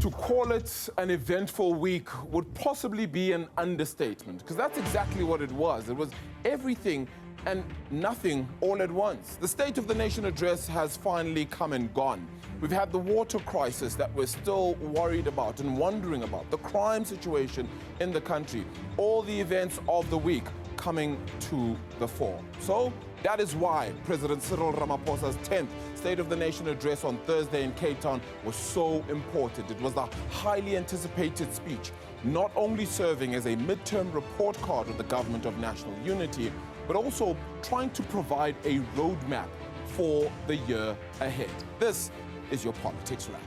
To call it an eventful week would possibly be an understatement, because that's exactly what it was. It was everything and nothing all at once. The State of the Nation address has finally come and gone. We've had the water crisis that we're still worried about and wondering about, the crime situation in the country, all the events of the week coming to the fore. So that is why President Cyril Ramaphosa's 10th State of the Nation address on Thursday in Cape Town was so important. It was the highly anticipated speech, not only serving as a midterm report card of the government of national unity, but also trying to provide a roadmap for the year ahead. This is your Politics Wrap.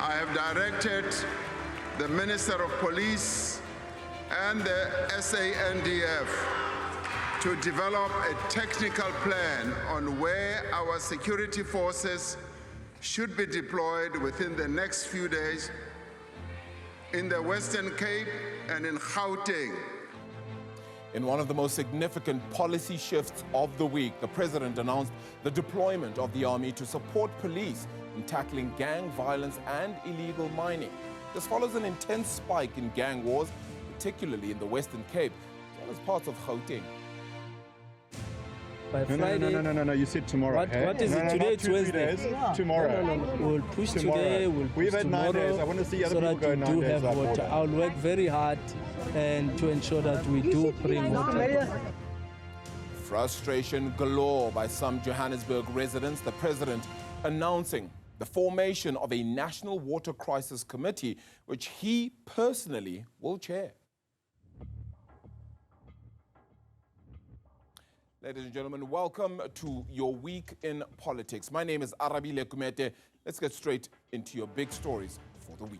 I have directed the Minister of Police and the SANDF to develop a technical plan on where our security forces should be deployed within the next few days in the Western Cape and in Gauteng. In one of the most significant policy shifts of the week, the president announced the deployment of the army to support police in tackling gang violence and illegal mining. This follows an intense spike in gang wars, particularly in the Western Cape, as well as parts of Gauteng. By Friday. No. You said tomorrow. What is it? Today it's Wednesday. Tomorrow. No. We'll push today. We'll push We've had 9 days. I want to see other people go 9 days. Have water. I'll work very hard and to ensure that we do bring water. Frustration galore by some Johannesburg residents. The president announcing the formation of a national water crisis committee, which he personally will chair. Ladies and gentlemen, welcome to your week in politics. My name is Arabile Gumede. Let's get straight into your big stories for the week.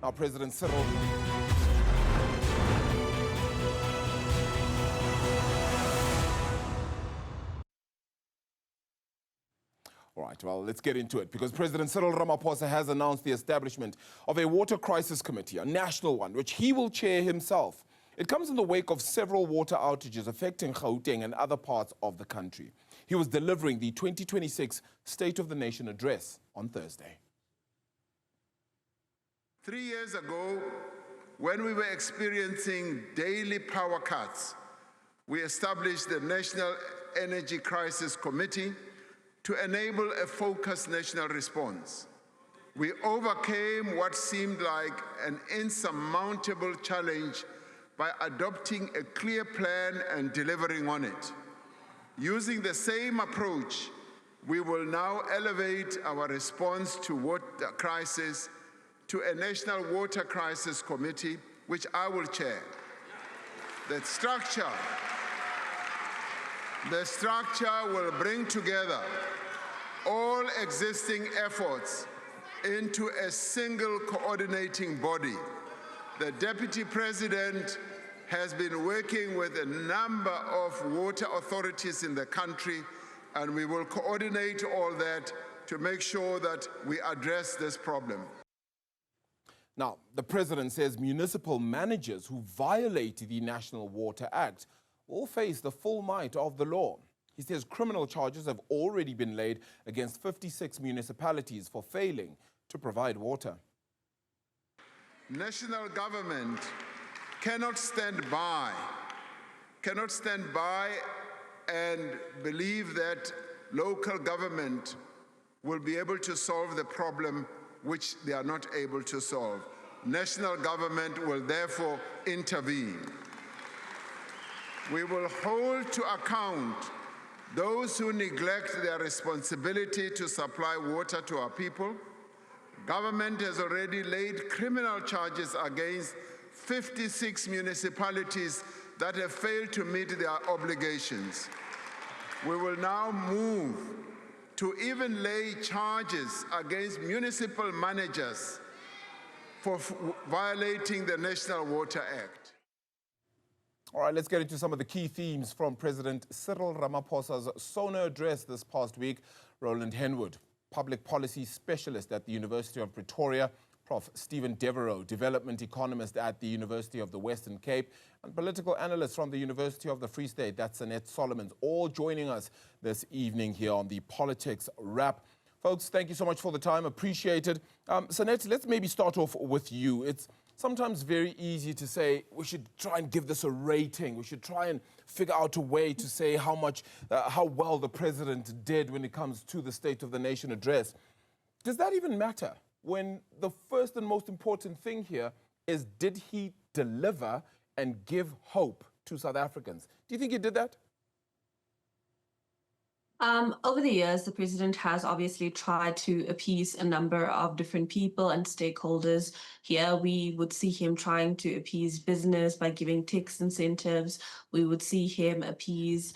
Now, President Cyril. All right, well, let's get into it, because President Cyril Ramaphosa has announced the establishment of a water crisis committee, a national one, which he will chair himself. It comes in the wake of several water outages affecting Gauteng and other parts of the country. He was delivering the 2026 State of the Nation address on Thursday. 3 years ago, when we were experiencing daily power cuts, we established the National Energy Crisis Committee to enable a focused national response. We overcame what seemed like an insurmountable challenge by adopting a clear plan and delivering on it. Using the same approach, we will now elevate our response to water crisis to a National Water Crisis Committee, which I will chair. The structure will bring together all existing efforts into a single coordinating body. The Deputy President has been working with a number of water authorities in the country, and we will coordinate all that to make sure that we address this problem. Now, the president says municipal managers who violate the National Water Act will face the full might of the law. He says criminal charges have already been laid against 56 municipalities for failing to provide water. National government cannot stand by and believe that local government will be able to solve the problem which they are not able to solve. National government will therefore intervene. We will hold to account those who neglect their responsibility to supply water to our people. Government has already laid criminal charges against 56 municipalities that have failed to meet their obligations. We will now move to even lay charges against municipal managers for violating the National Water Act. All right, let's get into some of the key themes from President Cyril Ramaphosa's Sona address this past week. Roland Henwood, public policy specialist at the University of Pretoria, Prof. Stephen Devereaux, development economist at the University of the Western Cape, and political analyst from the University of the Free State, that's Annette Solomons, all joining us this evening here on the Politics Wrap. Folks, thank you so much for the time. Appreciate it. Sanet, let's maybe start off with you. It's sometimes very easy to say we should try and give this a rating. We should try and figure out a way to say how well the president did when it comes to the State of the Nation address. Does that even matter when the first and most important thing here is, did he deliver and give hope to South Africans? Do you think he did that? Over the years, the president has obviously tried to appease a number of different people and stakeholders. Here, we would see him trying to appease business by giving tax incentives. We would see him appease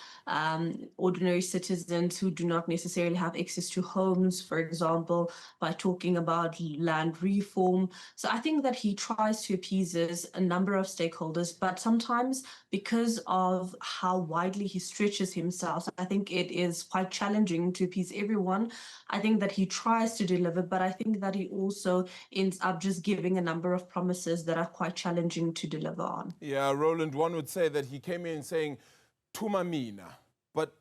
ordinary citizens who do not necessarily have access to homes, for example, by talking about land reform. So I think that he tries to appease a number of stakeholders, but sometimes because of how widely he stretches himself, I think it is quite challenging to appease everyone. I think that he tries to deliver, but I think that he also ends up just giving a number of promises that are quite challenging to deliver on. Yeah, Roland, one would say that he came in saying, Tumamina, but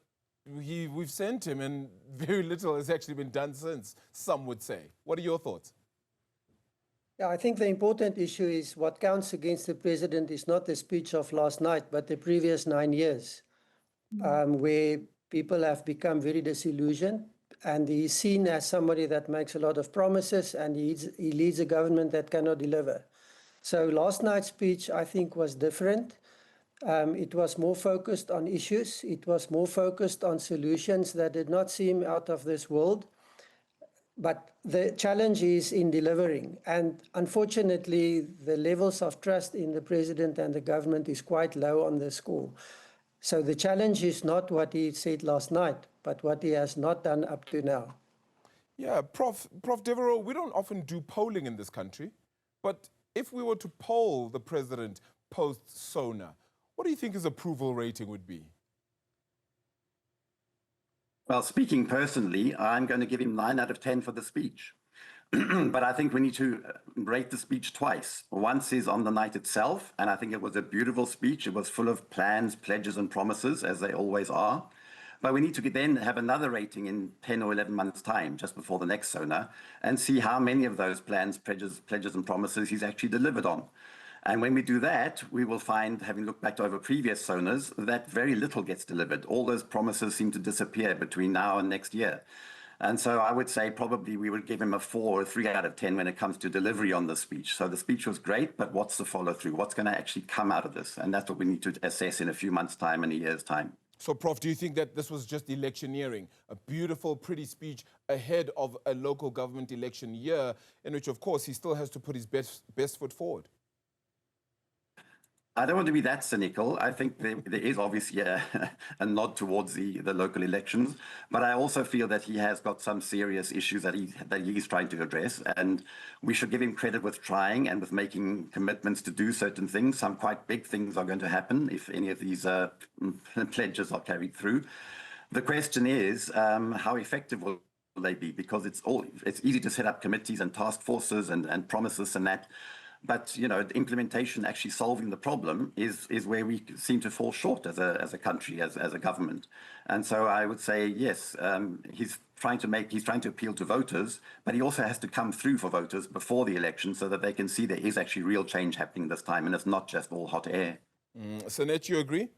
we've sent him and very little has actually been done since, some would say. What are your thoughts? Yeah, I think the important issue is what counts against the president is not the speech of last night, but the previous 9 years, where people have become very disillusioned, and he's seen as somebody that makes a lot of promises, and he leads a government that cannot deliver. So last night's speech, I think, was different. It was more focused on issues. It was more focused on solutions that did not seem out of this world. But the challenge is in delivering. And unfortunately, the levels of trust in the president and the government is quite low on the score. So the challenge is not what he said last night, but what he has not done up to now. Yeah, Prof. Devereaux, we don't often do polling in this country, but if we were to poll the president post-Sona, what do you think his approval rating would be? Well, speaking personally, I'm going to give him 9 out of 10 for the speech. But I think we need to rate the speech twice. Once is on the night itself, and I think it was a beautiful speech. It was full of plans, pledges, and promises, as they always are. But we need to then have another rating in 10 or 11 months' time, just before the next Sona, and see how many of those plans, pledges, and promises he's actually delivered on. And when we do that, we will find, having looked back over previous Sonas, that very little gets delivered. All those promises seem to disappear between now and next year. And so I would say probably we would give him a 4 or 3 out of 10 when it comes to delivery on the speech. So the speech was great, but what's the follow-through? What's going to actually come out of this? And that's what we need to assess in a few months' time and a year's time. So, Prof, do you think that this was just electioneering, a beautiful, pretty speech ahead of a local government election year in which, of course, he still has to put his best foot forward? I don't want to be that cynical. I think there is obviously a nod towards the local elections, but I also feel that he has got some serious issues that he's trying to address, and we should give him credit with trying and with making commitments to do certain things. Some quite big things are going to happen if any of these pledges are carried through. The question is, how effective will they be? Because it's easy to set up committees and task forces and promises and that. But, you know, the implementation, actually solving the problem is where we seem to fall short as a country, as a government. And so I would say, yes, he's trying to appeal to voters, but he also has to come through for voters before the election so that they can see there is actually real change happening this time and it's not just all hot air. Sanet, you agree?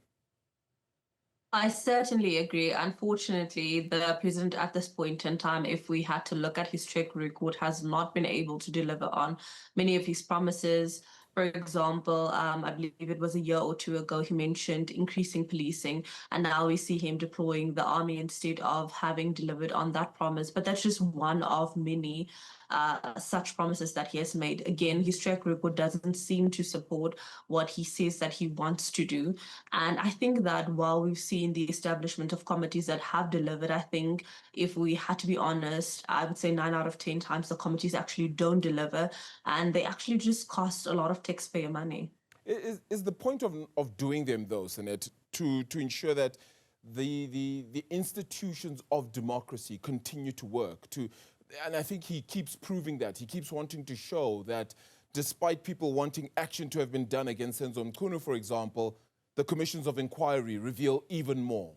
I certainly agree. Unfortunately, the president at this point in time, if we had to look at his track record, has not been able to deliver on many of his promises. For example, I believe it was a year or two ago, he mentioned increasing policing, and now we see him deploying the army instead of having delivered on that promise. But that's just one of many such promises that he has made. Again, his track record doesn't seem to support what he says that he wants to do. And I think that while we've seen the establishment of committees that have delivered, I think if we had to be honest, I would say 9 out of 10 times the committees actually don't deliver, and they actually just cost a lot of taxpayer money. Is the point of doing them, though, Sanet, to ensure that the institutions of democracy continue to work, and I think he keeps proving that. He keeps wanting to show that despite people wanting action to have been done against Senzo Mkhunu, for example, the commissions of inquiry reveal even more.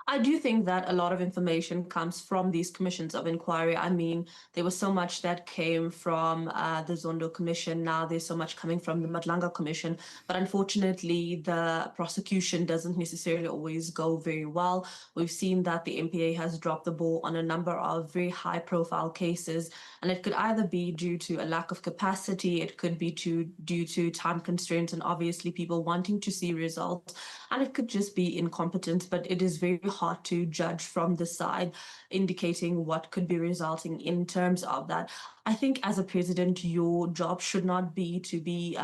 I do think that a lot of information comes from these commissions of inquiry. I mean, there was so much that came from the Zondo Commission. Now there's so much coming from the Madlanga Commission. But unfortunately, the prosecution doesn't necessarily always go very well. We've seen that the MPA has dropped the ball on a number of very high-profile cases. And it could either be due to a lack of capacity, it could be due to time constraints and obviously people wanting to see results. And it could just be incompetence, but it is very hard to judge from the side, indicating what could be resulting in terms of that. I think as a president, your job should not be to be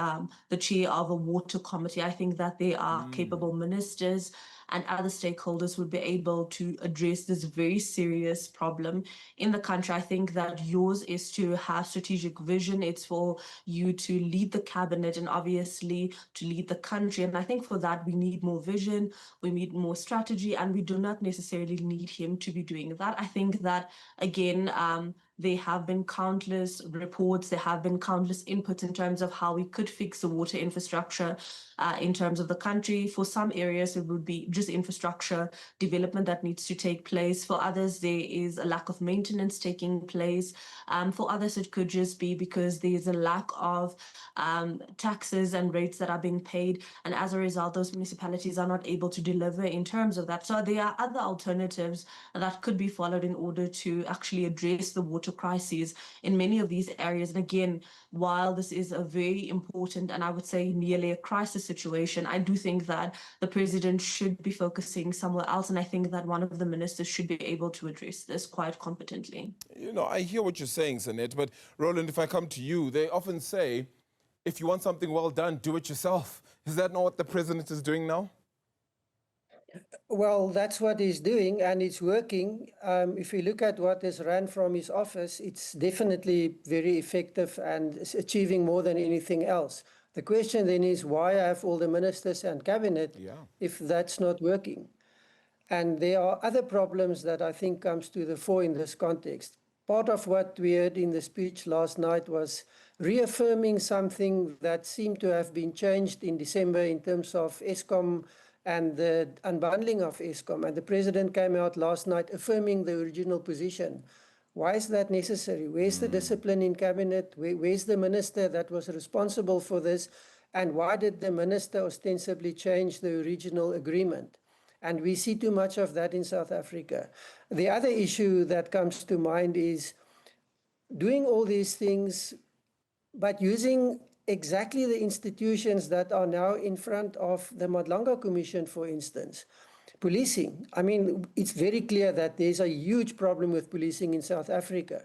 the chair of a water committee. I think that there are capable ministers and other stakeholders would be able to address this very serious problem in the country. I think that yours is to have strategic vision. It's for you to lead the cabinet and obviously to lead the country. And I think for that, we need more vision, we need more strategy, and we do not necessarily need him to be doing that. I think that, again, there have been countless reports, there have been countless inputs in terms of how we could fix the water infrastructure in terms of the country. For some areas, it would be just infrastructure development that needs to take place. For others, there is a lack of maintenance taking place. For others, it could just be because there's a lack of taxes and rates that are being paid. And as a result, those municipalities are not able to deliver in terms of that. So there are other alternatives that could be followed in order to actually address the water crises in many of these areas. And again, while this is a very important and I would say nearly a crisis situation, I do think that the president should be focusing somewhere else. And I think that one of the ministers should be able to address this quite competently. You know, I hear what you're saying, Sanette, but Roland, if I come to you, they often say, if you want something well done, do it yourself. Is that not what the president is doing now? Well, that's what he's doing, and it's working. If you look at what is run from his office, it's definitely very effective and is achieving more than anything else. The question then is, why have all the ministers and cabinet if that's not working? And there are other problems that I think comes to the fore in this context. Part of what we heard in the speech last night was reaffirming something that seemed to have been changed in December in terms of Eskom and the unbundling of Eskom. And the president came out last night affirming the original position. Why is that necessary? Where's the discipline in cabinet? Where's the minister that was responsible for this? And why did the minister ostensibly change the original agreement? And we see too much of that in South Africa. The other issue that comes to mind is doing all these things, but using exactly the institutions that are now in front of the Madlanga Commission, for instance. Policing. I mean, it's very clear that there's a huge problem with policing in South Africa.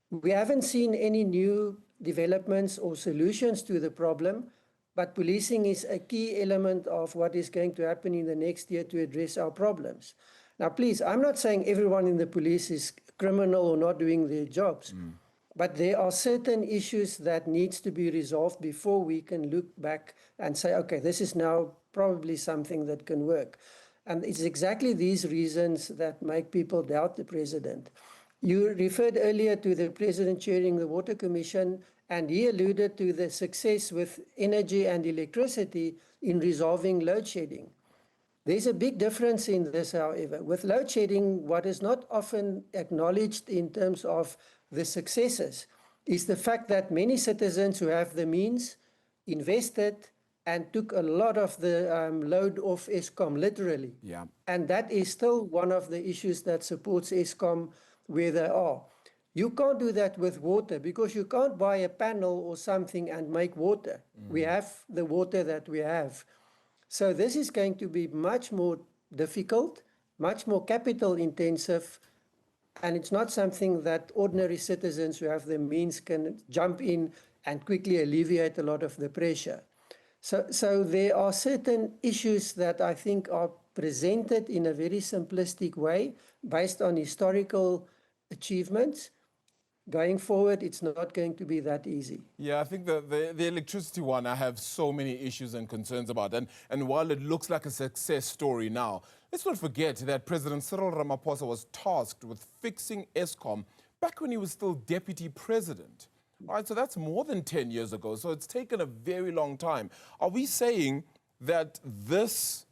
We haven't seen any new developments or solutions to the problem, but policing is a key element of what is going to happen in the next year to address our problems. Now, please, I'm not saying everyone in the police is criminal or not doing their jobs. But there are certain issues that needs to be resolved before we can look back and say, okay, this is now probably something that can work. And it's exactly these reasons that make people doubt the president. You referred earlier to the president chairing the Water Commission, and he alluded to the success with energy and electricity in resolving load shedding. There's a big difference in this, however. With load shedding, what is not often acknowledged in terms of the successes is the fact that many citizens who have the means invested and took a lot of the load off Eskom, literally. Yeah. And that is still one of the issues that supports Eskom where they are. You can't do that with water because you can't buy a panel or something and make water. We have the water that we have. So this is going to be much more difficult, much more capital intensive, and it's not something that ordinary citizens who have the means can jump in and quickly alleviate a lot of the pressure. So there are certain issues that I think are presented in a very simplistic way based on historical achievements. Going forward, it's not going to be that easy. Yeah, I think the electricity one, I have so many issues and concerns about. And while it looks like a success story now, let's not forget that President Cyril Ramaphosa was tasked with fixing Eskom back when he was still deputy president. All right, so that's more than 10 years ago. So it's taken a very long time. Are we saying that this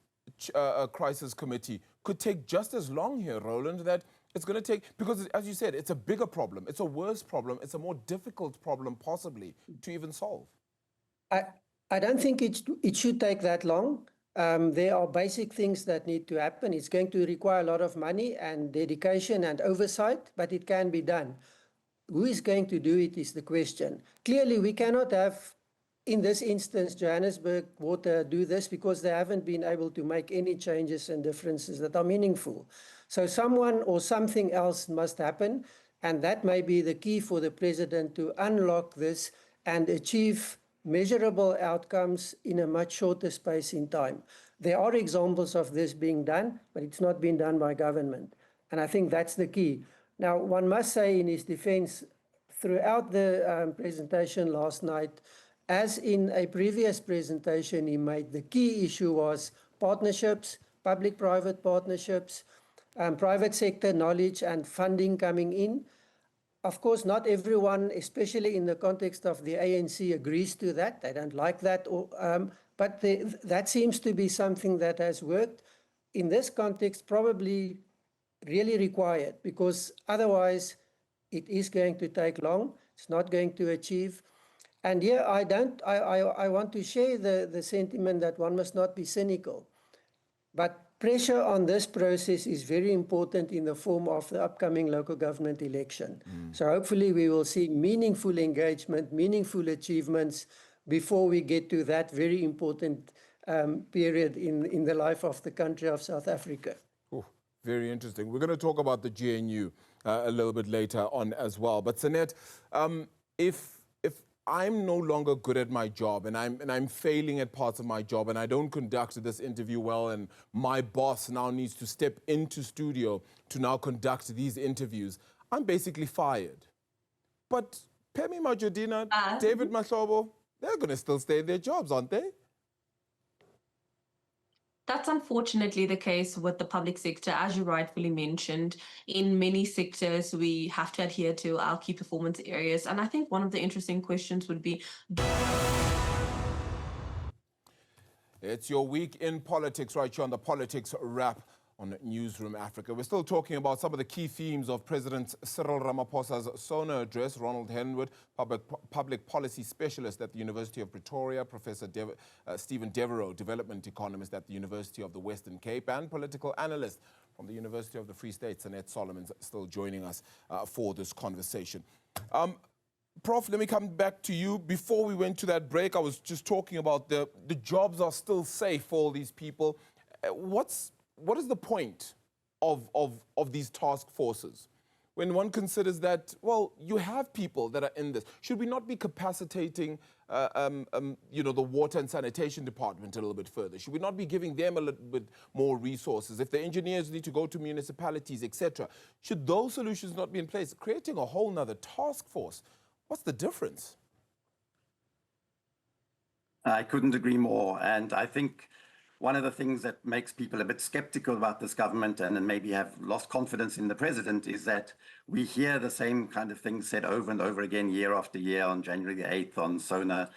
crisis committee could take just as long here, Roland, that it's going to take, because as you said, it's a bigger problem, it's a worse problem, it's a more difficult problem possibly to even solve? I don't think it should take that long. There are basic things that need to happen. It's going to require a lot of money and dedication and oversight, but it can be done. Who is going to do it is the question. Clearly, we cannot have, in this instance, Johannesburg Water do this because they haven't been able to make any changes and differences that are meaningful. So someone or something else must happen, and that may be the key for the president to unlock this and achieve measurable outcomes in a much shorter space in time. There are examples of this being done, but it's not been done by government. And I think that's the key. Now, one must say in his defense, throughout the presentation last night, as in a previous presentation he made, the key issue was partnerships, public-private partnerships, private sector knowledge and funding coming in. Of course, not everyone, especially in the context of the ANC, agrees to that. They don't like that. But that seems to be something that has worked. In this context, probably really required, because otherwise it is going to take long. It's not going to achieve. And here I want to share the sentiment that one must not be cynical. But pressure on this process is very important in the form of the upcoming local government election. So hopefully we will see meaningful engagement, meaningful achievements before we get to that very important period in the life of the country of South Africa. Ooh, very interesting. We're going to talk about the GNU a little bit later on as well. But Sanette, if I'm no longer good at my job and I'm failing at parts of my job and I don't conduct this interview well and my boss now needs to step into studio to now conduct these interviews, I'm basically fired. But Pemi Majodina, David Mahlobo, they're going to still stay in their jobs, aren't they? That's unfortunately the case with the public sector, as you rightfully mentioned. In many sectors, we have to adhere to our key performance areas. And I think one of the interesting questions would be... It's your week in politics right here on the Politics Wrap on Newzroom Africa. We're still talking about some of the key themes of President Cyril Ramaphosa's Sona address. Ronald Henwood, public policy specialist at the University of Pretoria, Professor Stephen Devereaux, development economist at the University of the Western Cape, and political analyst from the University of the Free State, Sanette Solomon's still joining us for this conversation. Prof, let me come back to you. Before we went to that break, I was just talking about the jobs are still safe for all these people. What is the point of these task forces? When one considers that, well, you have people that are in this. Should we not be capacitating, the water and sanitation department a little bit further? Should we not be giving them a little bit more resources? If the engineers need to go to municipalities, etc., should those solutions not be in place? Creating a whole nother task force, what's the difference? I couldn't agree more. And I think one of the things that makes people a bit skeptical about this government and maybe have lost confidence in the president is that we hear the same kind of things said over and over again year after year on January the 8th on Sona.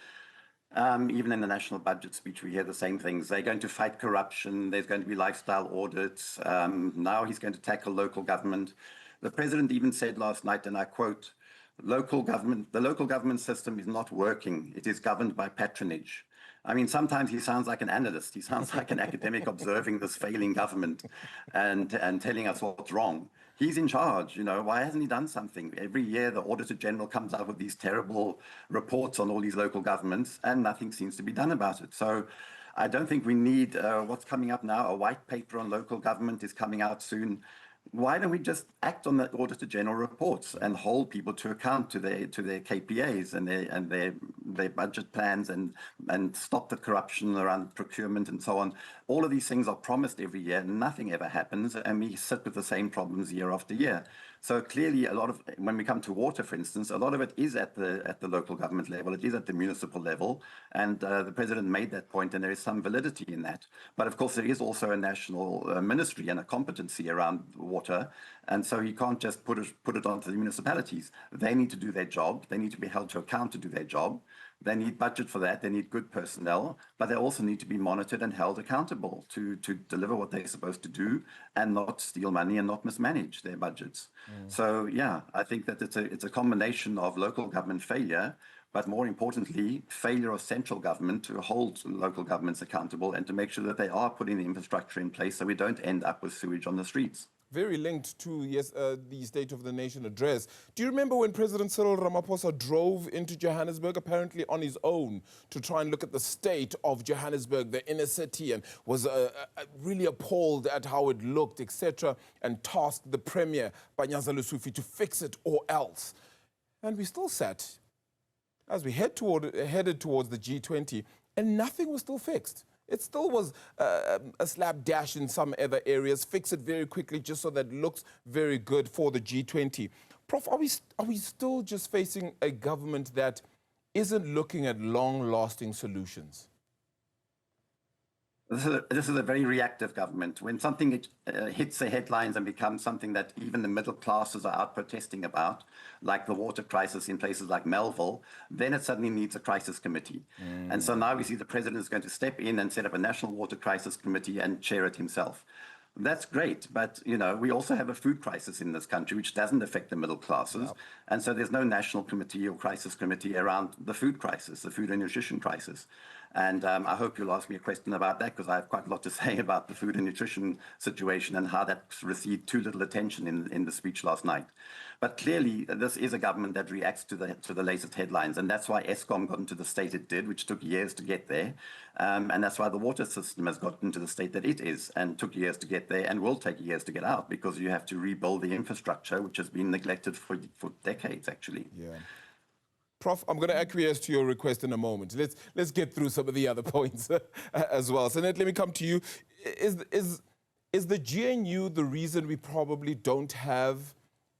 Even in the national budget speech, we hear the same things. They're going to fight corruption. There's going to be lifestyle audits. Now he's going to tackle local government. The president even said last night, and I quote, the local government system is not working. It is governed by patronage. I mean, sometimes he sounds like an analyst. He sounds like an academic observing this failing government and telling us what's wrong. He's in charge, why hasn't he done something? Every year, the Auditor General comes out with these terrible reports on all these local governments and nothing seems to be done about it. So I don't think we need what's coming up now. A white paper on local government is coming out soon. Why don't we just act on the Auditor General reports and hold people to account to their KPAs and their budget plans and stop the corruption around procurement and so on? All of these things are promised every year. Nothing ever happens, and we sit with the same problems year after year. So clearly, when we come to water, for instance, a lot of it is at the local government level. It is at the municipal level, and the president made that point, and there is some validity in that. But of course, there is also a national ministry and a competency around water water. And so you can't just put it onto the municipalities. They need to do their job. They need to be held to account to do their job. They need budget for that. They need good personnel, but they also need to be monitored and held accountable to deliver what they're supposed to do and not steal money and not mismanage their budgets. So yeah, I think that it's a combination of local government failure, but more importantly, failure of central government to hold local governments accountable and to make sure that they are putting the infrastructure in place so we don't end up with sewage on the streets. Very linked to the State of the Nation address. Do you remember when President Cyril Ramaphosa drove into Johannesburg, apparently on his own, to try and look at the state of Johannesburg, the inner city, and was really appalled at how it looked, etc., and tasked the Premier, Panyaza Lesufi, to fix it or else? And we still sat as we headed towards the G20, and nothing was still fixed. It still was a slapdash in some other areas. Fix it very quickly just so that it looks very good for the G20. Prof, are we still just facing a government that isn't looking at long-lasting solutions? This is a very reactive government. When something hits the headlines and becomes something that even the middle classes are out protesting about, like the water crisis in places like Melville, then it suddenly needs a crisis committee. And so now we see the president is going to step in and set up a national water crisis committee and chair it himself. That's great, but we also have a food crisis in this country which doesn't affect the middle classes, and so there's no national committee or crisis committee around the food crisis, the food and nutrition crisis. And I hope you'll ask me a question about that, because I have quite a lot to say about the food and nutrition situation and how that received too little attention in the speech last night. But clearly, this is a government that reacts to the latest headlines, and that's why Eskom got into the state it did, which took years to get there. And that's why the water system has gotten to the state that it is, and took years to get there, and will take years to get out, because you have to rebuild the infrastructure, which has been neglected for decades, actually. Yeah. Prof, I'm going to acquiesce to your request in a moment. Let's get through some of the other points as well. So let me come to you. Is the GNU the reason we probably don't have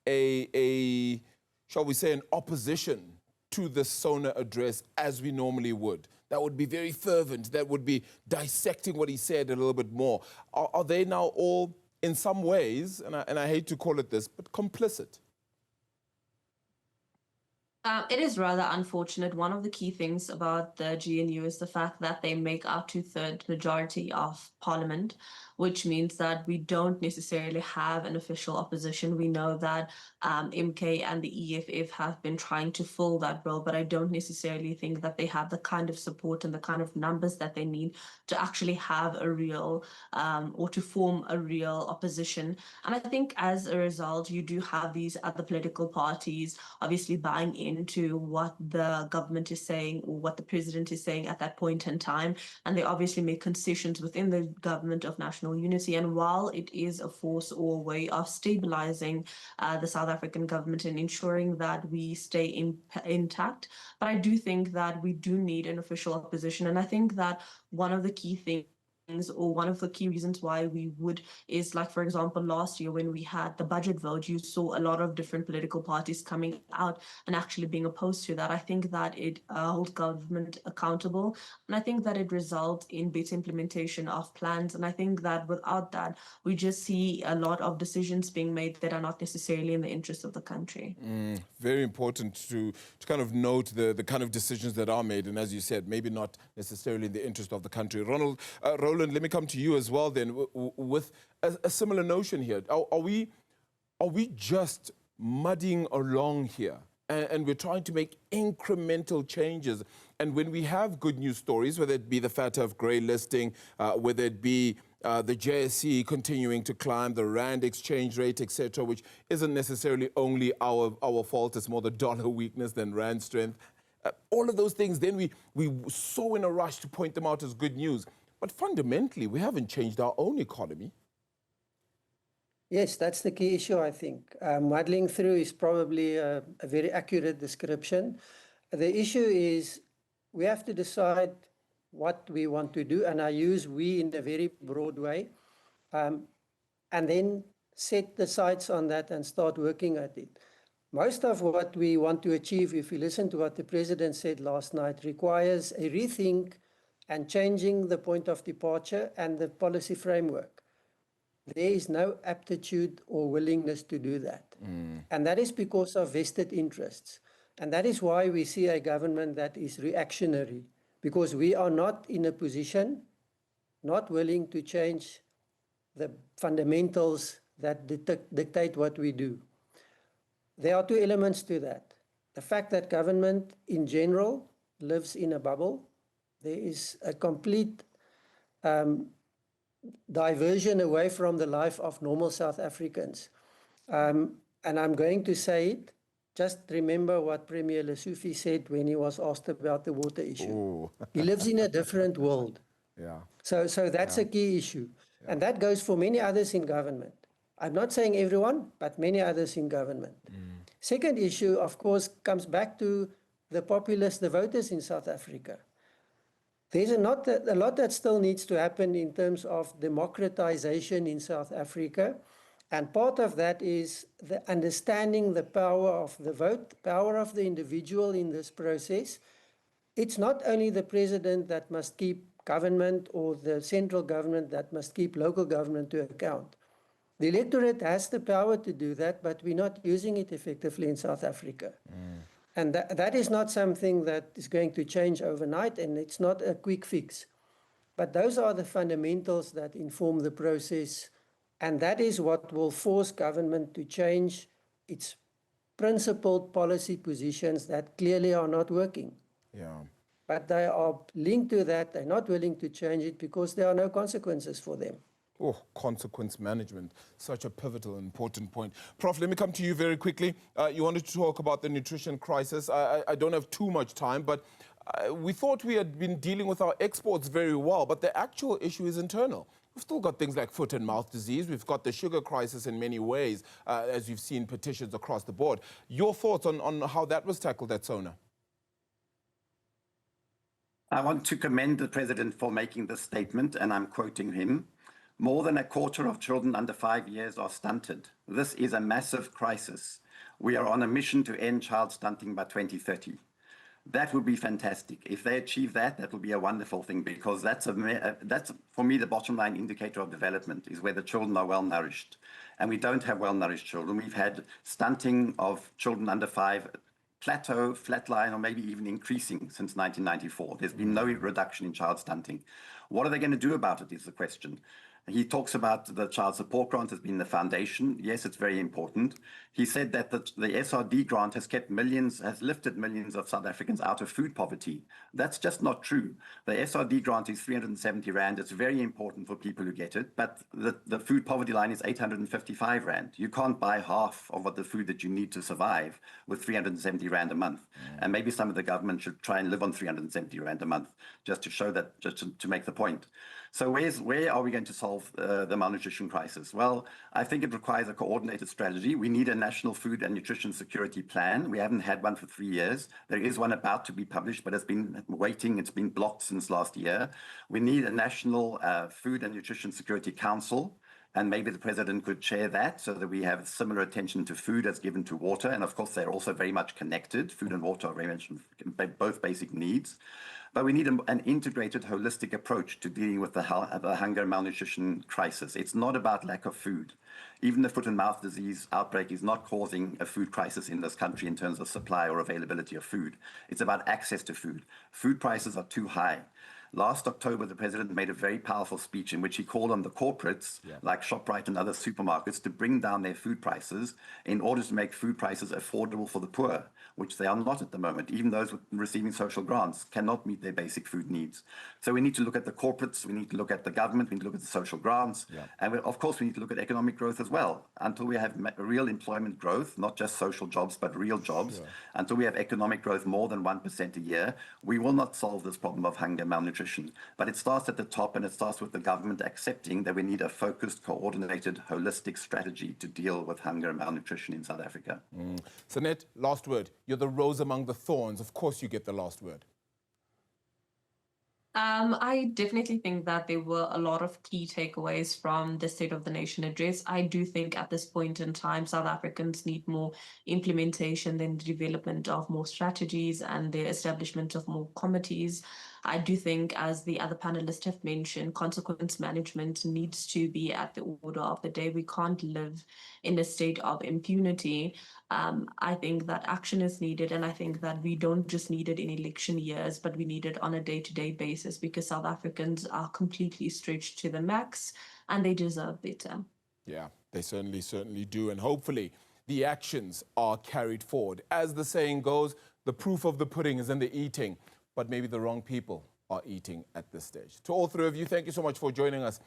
a shall we say, an opposition to the Sona address as we normally would? That would be very fervent. That would be dissecting what he said a little bit more. Are they now all, in some ways, and I hate to call it this, but complicit? It is rather unfortunate. One of the key things about the GNU is the fact that they make up 2/3 majority of parliament, which means that we don't necessarily have an official opposition. We know that MK and the EFF have been trying to fill that role, but I don't necessarily think that they have the kind of support and the kind of numbers that they need to actually have a real or to form a real opposition. And I think as a result, you do have these other political parties obviously buying into what the government is saying or what the president is saying at that point in time. And they obviously make concessions within the government of national unity. And while it is a force or a way of stabilizing the South African government and ensuring that we stay intact, but I do think that we do need an official opposition. And I think that one of the key things, or one of the key reasons why we would, is like, for example, last year when we had the budget vote, you saw a lot of different political parties coming out and actually being opposed to that. I think that it holds government accountable, and I think that it results in better implementation of plans. And I think that without that, we just see a lot of decisions being made that are not necessarily in the interest of the country. Very important to kind of note the kind of decisions that are made, and as you said, maybe not necessarily in the interest of the country. Roland, let me come to you as well then, with a similar notion here. Are we just muddying along here? And we're trying to make incremental changes. And when we have good news stories, whether it be the FATF grey listing, whether it be the JSE continuing to climb, the Rand exchange rate, etc., which isn't necessarily only our fault, it's more the dollar weakness than Rand strength. All of those things, then we so in a rush to point them out as good news. But fundamentally, we haven't changed our own economy. Yes, that's the key issue, I think. Muddling through is probably a very accurate description. The issue is we have to decide what we want to do, and I use we in a very broad way, and then set the sights on that and start working at it. Most of what we want to achieve, if you listen to what the president said last night, requires a rethink and changing the point of departure and the policy framework. there is no aptitude or willingness to do that. And that is because of vested interests. And that is why we see a government that is reactionary, because we are not in a position, not willing to change the fundamentals that dictate what we do. There are two elements to that. The fact that government in general lives in a bubble. There is a complete diversion away from the life of normal South Africans. And I'm going to say it, just remember what Premier Lesofie said when he was asked about the water issue. He lives in a different world. Yeah. So that's a key issue. And that goes for many others in government. I'm not saying everyone, but many others in government. Second issue, of course, comes back to the populace, the voters in South Africa. There's a lot that still needs to happen in terms of democratization in South Africa. And part of that is the understanding the power of the vote, power of the individual in this process. It's not only the president that must keep government or the central government that must keep local government to account. The electorate has the power to do that, but we're not using it effectively in South Africa. And that is not something that is going to change overnight, and it's not a quick fix. But those are the fundamentals that inform the process, and that is what will force government to change its principled policy positions that clearly are not working. Yeah. But they are linked to that. They're not willing to change it because there are no consequences for them. Oh, consequence management, such a pivotal and important point. Prof, let me come to you very quickly. You wanted to talk about the nutrition crisis. I don't have too much time, but we thought we had been dealing with our exports very well, but the actual issue is internal. We've still got things like foot and mouth disease. We've got the sugar crisis in many ways, as you've seen petitions across the board. Your thoughts on how that was tackled at Sona? I want to commend the president for making this statement, and I'm quoting him. More than a quarter of children under 5 years are stunted. This is a massive crisis. We are on a mission to end child stunting by 2030. That would be fantastic. If they achieve that, that will be a wonderful thing, because that's for me, the bottom line indicator of development is whether children are well nourished. And we don't have well nourished children. We've had stunting of children under 5 plateau, flatline, or maybe even increasing since 1994. There's been no reduction in child stunting. What are they going to do about it is the question. He talks about the child support grant as being the foundation. Yes, it's very important. He said that the SRD grant has lifted millions of South Africans out of food poverty. That's just not true. The SRD grant is 370 Rand. It's very important for people who get it, but the food poverty line is 855 Rand. You can't buy half of what the food that you need to survive with 370 Rand a month. And maybe some of the government should try and live on 370 Rand a month, just to show that, just to make the point. So where are we going to solve the malnutrition crisis? Well, I think it requires a coordinated strategy. We need a national food and nutrition security plan. We haven't had one for 3 years. There is one about to be published, but it's been waiting. It's been blocked since last year. We need a national food and nutrition security council. And maybe the president could chair that so that we have similar attention to food as given to water. And of course, they're also very much connected. Food and water are very much both basic needs. But we need an integrated, holistic approach to dealing with the hunger and malnutrition crisis. It's not about lack of food. Even the foot and mouth disease outbreak is not causing a food crisis in this country in terms of supply or availability of food. It's about access to food. Food prices are too high. Last October, the president made a very powerful speech in which he called on the corporates, like ShopRite and other supermarkets, to bring down their food prices in order to make food prices affordable for the poor, which they are not at the moment. Even those receiving social grants cannot meet their basic food needs. So we need to look at the corporates, we need to look at the government, we need to look at the social grants, and of course we need to look at economic growth as well. Until we have real employment growth, not just social jobs, but real jobs, until we have economic growth more than 1% a year, we will not solve this problem of hunger and malnutrition. But it starts at the top, and it starts with the government accepting that we need a focused, coordinated, holistic strategy to deal with hunger and malnutrition in South Africa. Sonette, last word. You're the rose among the thorns. Of course you get the last word. I definitely think that there were a lot of key takeaways from the State of the Nation address. I do think at this point in time, South Africans need more implementation than the development of more strategies and the establishment of more committees. I do think, as the other panelists have mentioned, consequence management needs to be at the order of the day. We can't live in a state of impunity. I think that action is needed, and I think that we don't just need it in election years, but we need it on a day-to-day basis, because South Africans are completely stretched to the max, and they deserve better. Yeah, they certainly do. And hopefully the actions are carried forward. As the saying goes, the proof of the pudding is in the eating, but maybe the wrong people are eating at this stage. To all three of you, thank you so much for joining us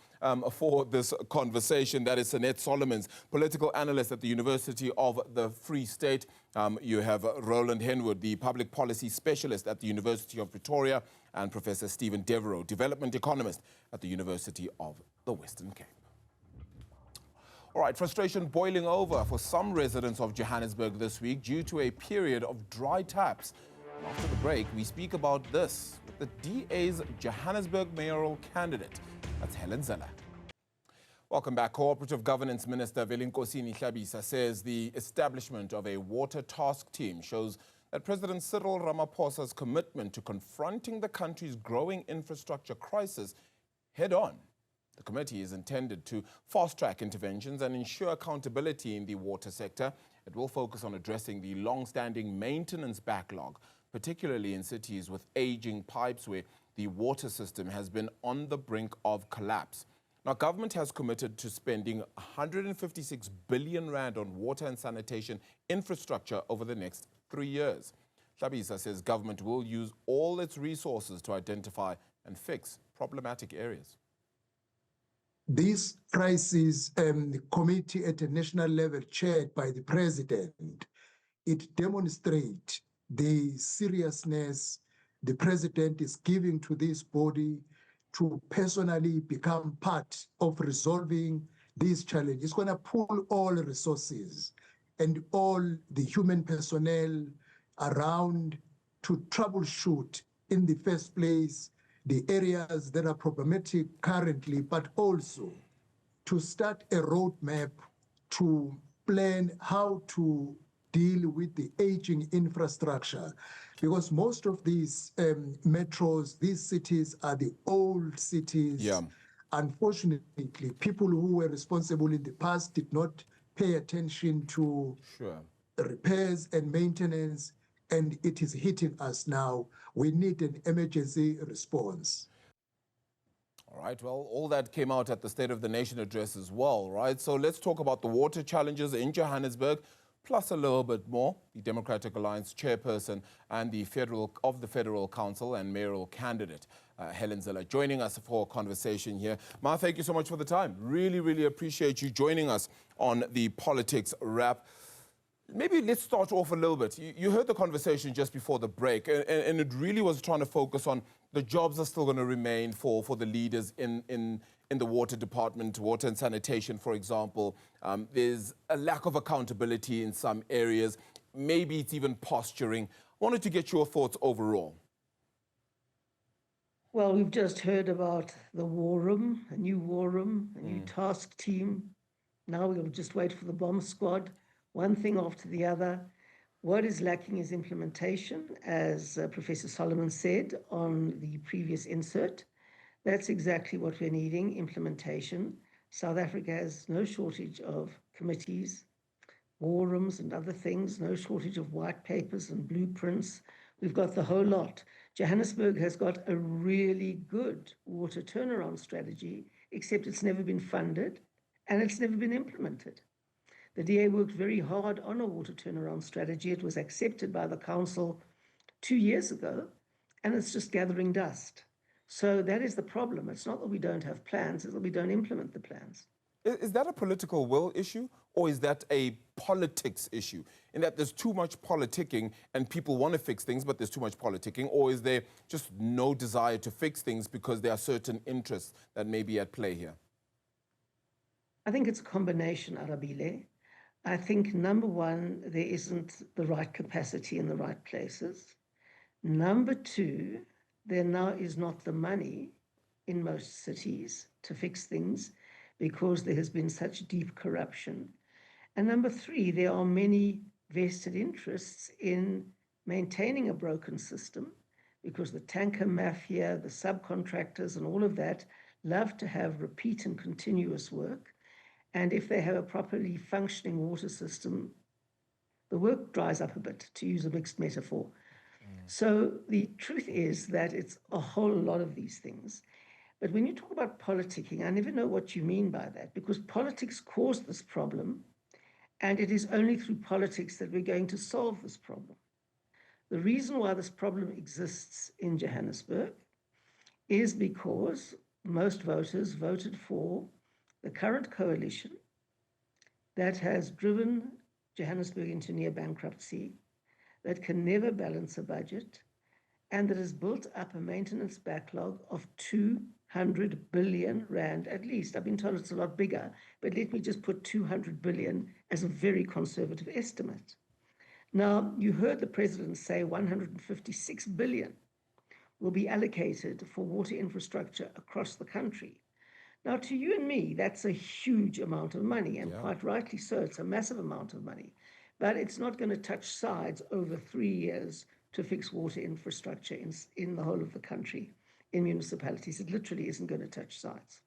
for this conversation. That is Annette Solomons, political analyst at the University of the Free State. You have Roland Henwood, the public policy specialist at the University of Pretoria, and Professor Stephen Devereaux, development economist at the University of the Western Cape. All right, frustration boiling over for some residents of Johannesburg this week due to a period of dry taps. After the break, we speak about this with the DA's Johannesburg mayoral candidate. That's Helen Zeller. Welcome back. Cooperative Governance Minister Velinkosini Hlabisa says the establishment of a water task team shows that President Cyril Ramaphosa's commitment to confronting the country's growing infrastructure crisis head-on. The committee is intended to fast-track interventions and ensure accountability in the water sector. It will focus on addressing the long-standing maintenance backlog, particularly in cities with aging pipes where the water system has been on the brink of collapse. Now, government has committed to spending 156 billion rand on water and sanitation infrastructure over the next 3 years. Hlabisa says government will use all its resources to identify and fix problematic areas. This crisis committee at a national level chaired by the president, it demonstrates the seriousness the president is giving to this body to personally become part of resolving these challenges. It's going to pull all resources and all the human personnel around to troubleshoot in the first place the areas that are problematic currently, but also to start a roadmap to plan how to deal with the aging infrastructure. Because most of these metros, these cities are the old cities. Yeah. Unfortunately, people who were responsible in the past did not pay attention to repairs and maintenance, and it is hitting us now. We need an emergency response. All right, well, all that came out at the State of the Nation address as well, right? So let's talk about the water challenges in Johannesburg, plus a little bit more. The Democratic Alliance chairperson and the Federal Council and mayoral candidate, Helen Zeller, joining us for a conversation here. Ma, thank you so much for the time. Really, really appreciate you joining us on the Politics Wrap. Maybe let's start off a little bit. You heard the conversation just before the break, and it really was trying to focus on the jobs are still going to remain for the leaders in the water department, water and sanitation, for example. There's a lack of accountability in some areas. Maybe it's even posturing. I wanted to get your thoughts overall. Well, we've just heard about the war room, a new task team. Now we'll just wait for the bomb squad. One thing after the other. What is lacking is implementation, as Professor Solomon said on the previous insert. That's exactly what we're needing, implementation. South Africa has no shortage of committees, war rooms and other things, no shortage of white papers and blueprints. We've got the whole lot. Johannesburg has got a really good water turnaround strategy, except it's never been funded and it's never been implemented. The DA worked very hard on a water turnaround strategy. It was accepted by the council 2 years ago, and it's just gathering dust. So that is the problem. It's not that we don't have plans, it's that we don't implement the plans. Is that a political will issue, or is that a politics issue? In that there's too much politicking and people want to fix things, but there's too much politicking, or is there just no desire to fix things because there are certain interests that may be at play here? I think it's a combination, Arabile. I think, number one, there isn't the right capacity in the right places. Number two, there now is not the money in most cities to fix things because there has been such deep corruption. And number three, there are many vested interests in maintaining a broken system because the tanker mafia, the subcontractors, and all of that love to have repeat and continuous work. And if they have a properly functioning water system, the work dries up a bit, to use a mixed metaphor. So the truth is that it's a whole lot of these things. But when you talk about politicking, I never know what you mean by that, because politics caused this problem, and it is only through politics that we're going to solve this problem. The reason why this problem exists in Johannesburg is because most voters voted for the current coalition that has driven Johannesburg into near bankruptcy, that can never balance a budget, and that has built up a maintenance backlog of 200 billion rand at least. I've been told it's a lot bigger, but let me just put 200 billion as a very conservative estimate. Now, you heard the president say 156 billion will be allocated for water infrastructure across the country. Now, to you and me, that's a huge amount of money, and quite rightly so. It's a massive amount of money, but it's not going to touch sides over 3 years to fix water infrastructure in the whole of the country, in municipalities. It literally isn't going to touch sides.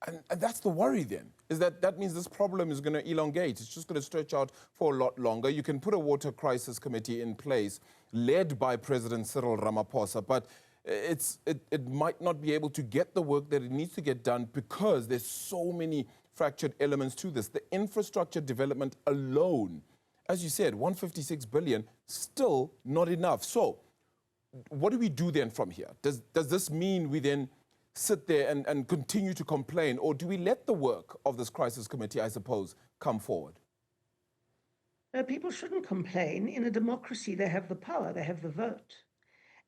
And that's the worry then, is that means this problem is going to elongate. It's just going to stretch out for a lot longer. You can put a water crisis committee in place led by President Cyril Ramaphosa, but it might not be able to get the work that it needs to get done because there's so many fractured elements to this. The infrastructure development alone, as you said, 156 billion, still not enough. So what do we do then from here? Does this mean we then sit there and continue to complain, or do we let the work of this crisis committee, I suppose, come forward? No, people shouldn't complain. In a democracy, they have the power, they have the vote.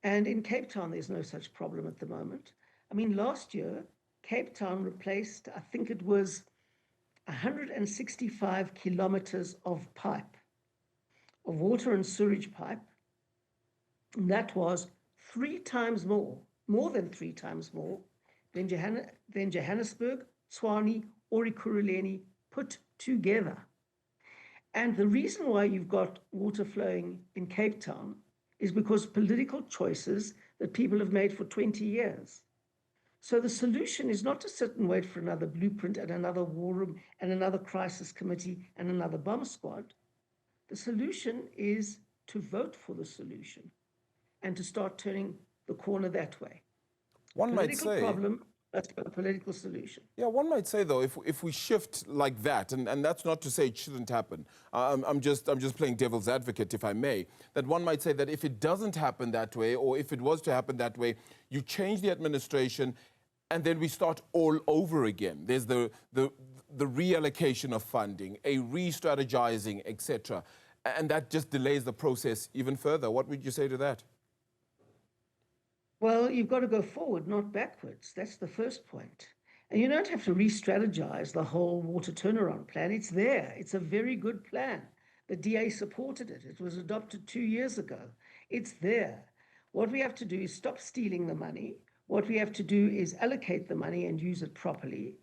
And in Cape Town, there's no such problem at the moment. I mean, last year, Cape Town replaced, I think it was 165 kilometers of pipe, of water and sewage pipe. And that was 3 times more than 3 times more than Johannesburg, Tshwane, or Ekurhuleni put together. And the reason why you've got water flowing in Cape Town is because political choices that people have made for 20 years. So the solution is not to sit and wait for another blueprint and another war room and another crisis committee and another bomb squad. The solution is to vote for the solution and to start turning the corner that way. One might say, problem, that's a political solution. Yeah, one might say, though, if we shift like that, and that's not to say it shouldn't happen, I'm just playing devil's advocate, if I may, that one might say that if it doesn't happen that way, or if it was to happen that way, you change the administration, and then we start all over again. There's the reallocation of funding, a re-strategizing, etc., and that just delays the process even further. What would you say to that? Well, you've got to go forward, not backwards. That's the first point. And you don't have to re-strategize the whole water turnaround plan. It's there. It's a very good plan. The DA supported it. It was adopted 2 years ago. It's there. What we have to do is stop stealing the money. What we have to do is allocate the money and use it properly.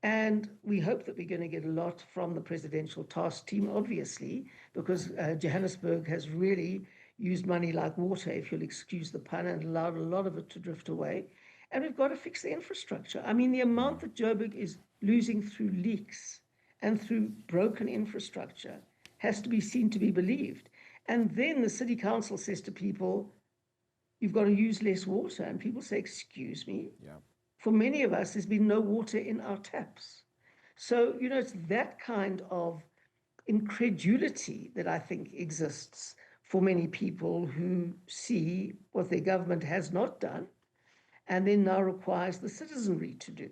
And we hope that we're going to get a lot from the presidential task team, obviously, because Johannesburg has really used money like water, if you'll excuse the pun, and allowed a lot of it to drift away. And we've got to fix the infrastructure. I mean, the amount that Joburg is losing through leaks and through broken infrastructure has to be seen to be believed. And then the city council says to people, you've got to use less water. And people say, excuse me. Yeah. For many of us, there's been no water in our taps. So, you know, it's that kind of incredulity that I think exists for many people who see what their government has not done and then now requires the citizenry to do.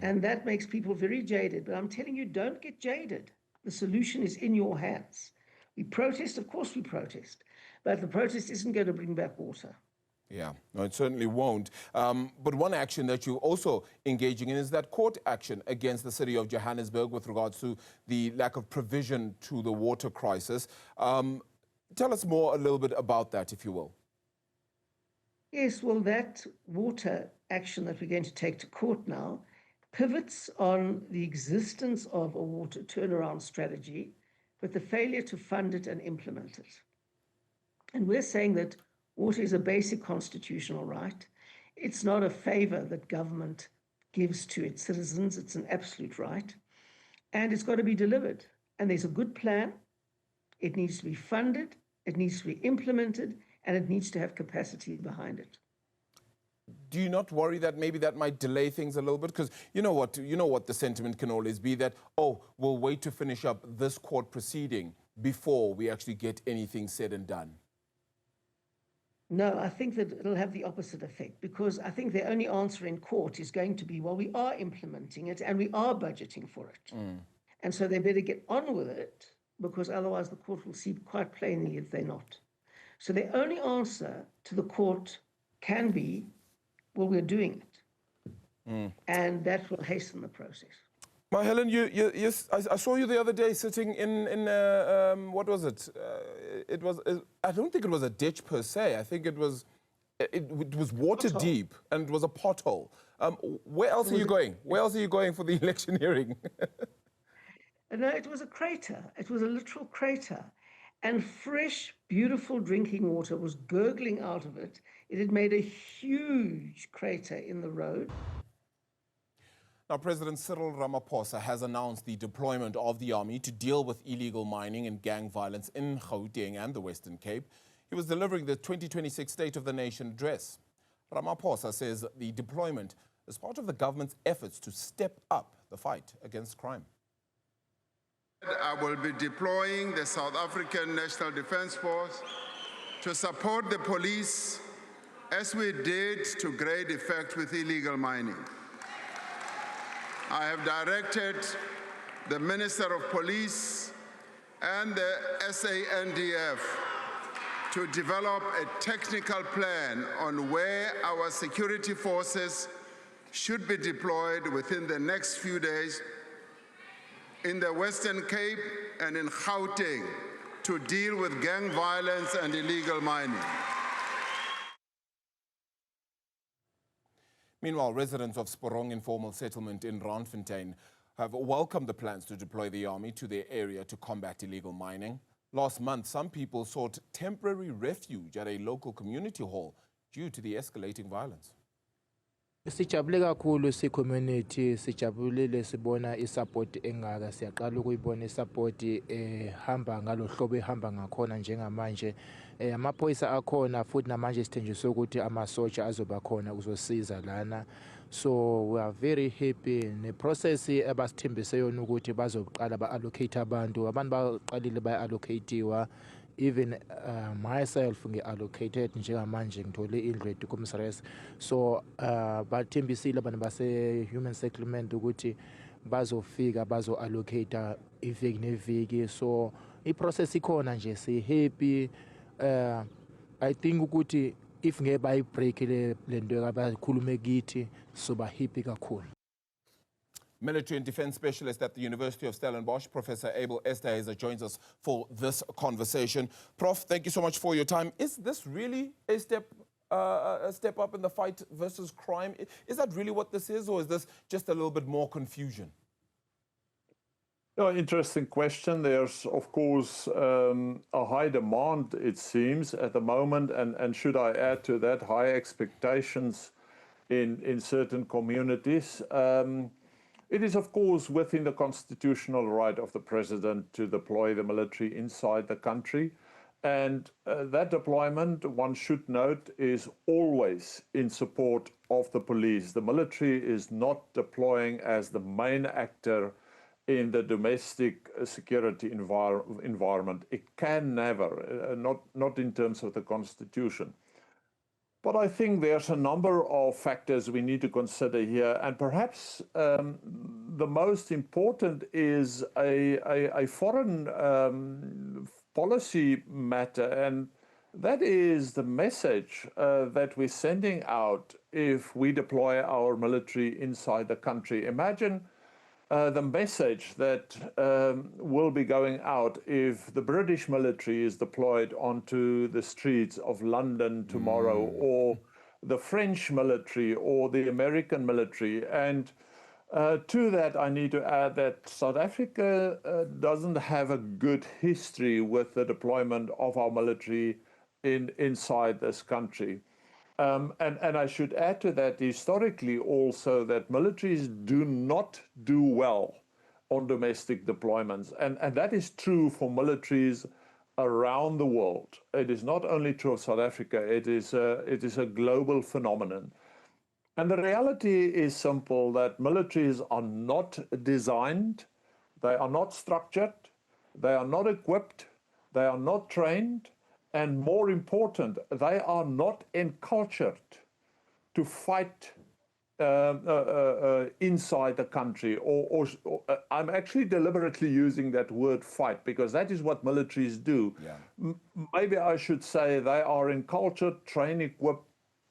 And that makes people very jaded. But I'm telling you, don't get jaded. The solution is in your hands. We protest, of course we protest, but the protest isn't going to bring back water. Yeah, no, it certainly won't. But one action that you're also engaging in is that court action against the city of Johannesburg with regards to the lack of provision to the water crisis. Tell us more a little bit about that, if you will. Yes, well, that water action that we're going to take to court now pivots on the existence of a water turnaround strategy, but the failure to fund it and implement it. And we're saying that Water is a basic constitutional right. It's not a favor that government gives to its citizens. It's an absolute right. And it's got to be delivered. And there's a good plan. It needs to be funded. It needs to be implemented. And it needs to have capacity behind it. Do you not worry that maybe that might delay things a little bit? Because you know what the sentiment can always be that, oh, we'll wait to finish up this court proceeding before we actually get anything said and done. No, I think that it'll have the opposite effect, because I think the only answer in court is going to be, well, we are implementing it and we are budgeting for it. And so they better get on with it, because otherwise the court will see quite plainly that they're not. So the only answer to the court can be, well, we're doing it. And that will hasten the process. Well, Helen, I saw you the other day sitting in what was it? I don't think it was a ditch per se. I think it was water deep, and it was a pothole. Where else are you going? Where else are you going for the electioneering? No, it was a crater. It was a literal crater. And fresh, beautiful drinking water was gurgling out of it. It had made a huge crater in the road. Now, President Cyril Ramaphosa has announced the deployment of the army to deal with illegal mining and gang violence in Gauteng and the Western Cape. He was delivering the 2026 State of the Nation address. Ramaphosa says the deployment is part of the government's efforts to step up the fight against crime. I will be deploying the South African National Defence Force to support the police, as we did to great effect with illegal mining. I have directed the Minister of Police and the SANDF to develop a technical plan on where our security forces should be deployed within the next few days in the Western Cape and in Gauteng to deal with gang violence and illegal mining. Meanwhile, residents of Sporong Informal Settlement in Randfontein have welcomed the plans to deploy the army to their area to combat illegal mining. Last month, some people sought temporary refuge at a local community hall due to the escalating violence. Sijabule kakhulu si community, sijabulile sibona isupport engaka, siyaqala ukuyibona isupport hamba ngalohlobo ehamba ngakhona njengamanje. Amaphoyisa akhona futhi namanje sithenjiswe ukuthi amasotsha azoba khona uzosiza lana. So we are very happy ne process abasithembise yona ukuthi bazoqala ba-allocate abantu baqalile ba-allocatiwa. Even myself nge-allocated njengamanje ngithole indlu eDukumsres. So bathembisile abantu base-human settlement ukuthi bazofika bazo-allocate iviki neviki. So i-process ikhona nje, si-happy. I think ukuthi if ngeke bayibreak le nto abakhulume kithi soba happy kakhulu. Military and Defence Specialist at the University of Stellenbosch, Professor Abel Esterhuizer, joins us for this conversation. Prof, thank you so much for your time. Is this really a step up in the fight versus crime? Is that really what this is, or is this just a little bit more confusion? Yeah, interesting question. There's, of course, a high demand, it seems, at the moment, and should I add to that, high expectations in certain communities. It is, of course, within the constitutional right of the president to deploy the military inside the country. And that deployment, one should note, is always in support of the police. The military is not deploying as the main actor in the domestic security environment. It can never, not in terms of the constitution. But I think there's a number of factors we need to consider here, and perhaps the most important is a foreign policy matter, and that is the message that we're sending out if we deploy our military inside the country. Imagine the message that will be going out if the British military is deployed onto the streets of London tomorrow, or the French military, or the American military. And to that, I need to add that South Africa doesn't have a good history with the deployment of our military inside this country. And I should add to that historically also that militaries do not do well on domestic deployments. And that is true for militaries around the world. It is not only true of South Africa, it is a global phenomenon. And the reality is simple, that militaries are not designed, they are not structured, they are not equipped, they are not trained, and more important, they are not encultured to fight inside the country. Or I'm actually deliberately using that word fight because that is what militaries do. Yeah. Maybe I should say they are encultured, trained, equipped,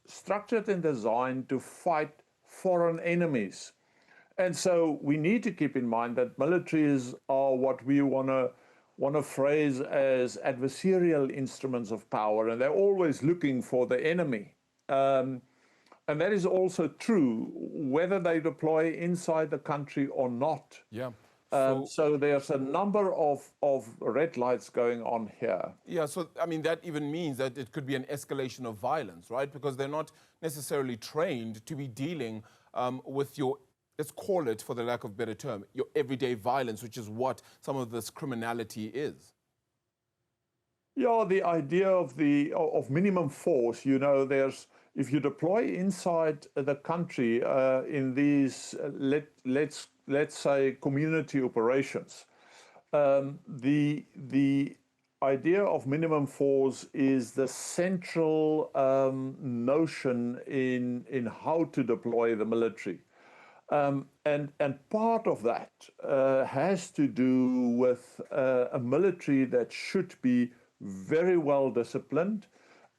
structured and designed to fight foreign enemies. And so we need to keep in mind that militaries are what we want to phrase as adversarial instruments of power, and they're always looking for the enemy. And that is also true whether they deploy inside the country or not. Yeah. So there's a number of red lights going on here. Yeah, so I mean, that even means that it could be an escalation of violence, right? Because they're not necessarily trained to be dealing with your, let's call it, for the lack of a better term, your everyday violence, which is what some of this criminality is. Yeah, the idea of minimum force, you know, if you deploy inside the country in these, let's say, community operations, the idea of minimum force is the central notion in how to deploy the military. And part of that has to do with a military that should be very well disciplined,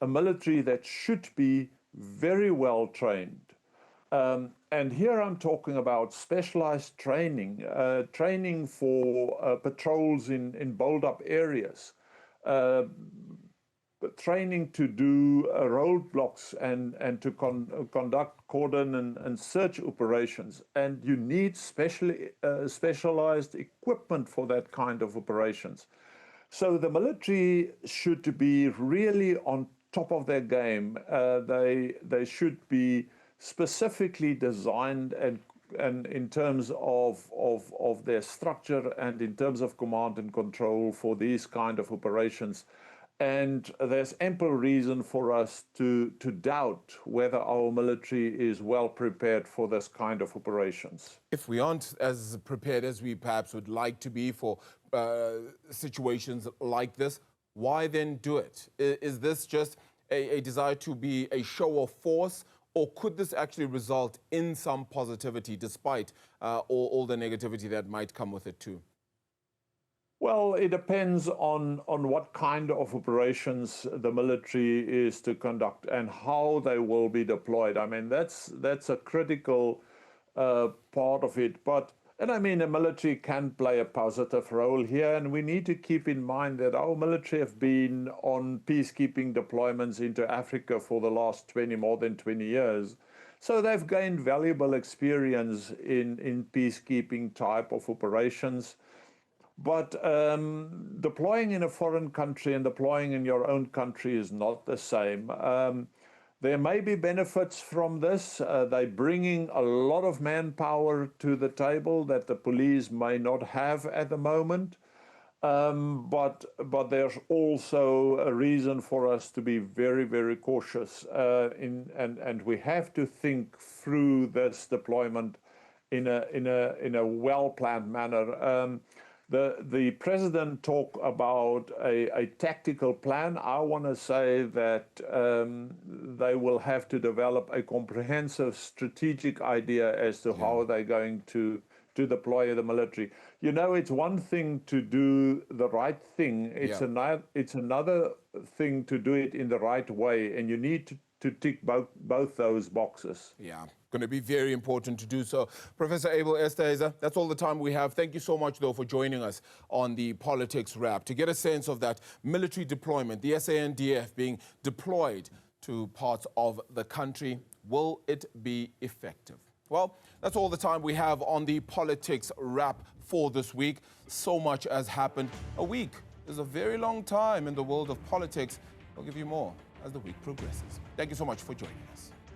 a military that should be very well trained. And here I'm talking about specialized training, training for patrols in build-up areas, training to do roadblocks and to conduct cordon and search operations. And you need specialized equipment for that kind of operations. So the military should be really on top of their game. They should be specifically designed and in terms of their structure and in terms of command and control for these kind of operations. And there's ample reason for us to doubt whether our military is well prepared for this kind of operations. If we aren't as prepared as we perhaps would like to be for situations like this, why then do it? Is this just a desire to be a show of force, or could this actually result in some positivity despite all the negativity that might come with it too? Well, it depends on what kind of operations the military is to conduct and how they will be deployed. I mean, that's a critical part of it. And I mean, the military can play a positive role here, and we need to keep in mind that our military have been on peacekeeping deployments into Africa for the last more than 20 years. So they've gained valuable experience in peacekeeping type of operations. But deploying in a foreign country and deploying in your own country is not the same. There may be benefits from this. They're bringing a lot of manpower to the table that the police may not have at the moment. But there's also a reason for us to be very, very cautious. And we have to think through this deployment in a well-planned manner. The president talked about a tactical plan. I want to say that they will have to develop a comprehensive strategic idea as to how they're going to deploy the military. You know, it's one thing to do the right thing. It's another thing to do it in the right way, and you need to tick both those boxes. Yeah, going to be very important to do so. Professor Abel Esterhuizer, that's all the time we have. Thank you so much, though, for joining us on the Politics Wrap to get a sense of that military deployment, the SANDF being deployed to parts of the country. Will it be effective? Well, that's all the time we have on the Politics Wrap for this week. So much has happened. A week is a very long time in the world of politics, We'll give you more as the week progresses. Thank you so much for joining us.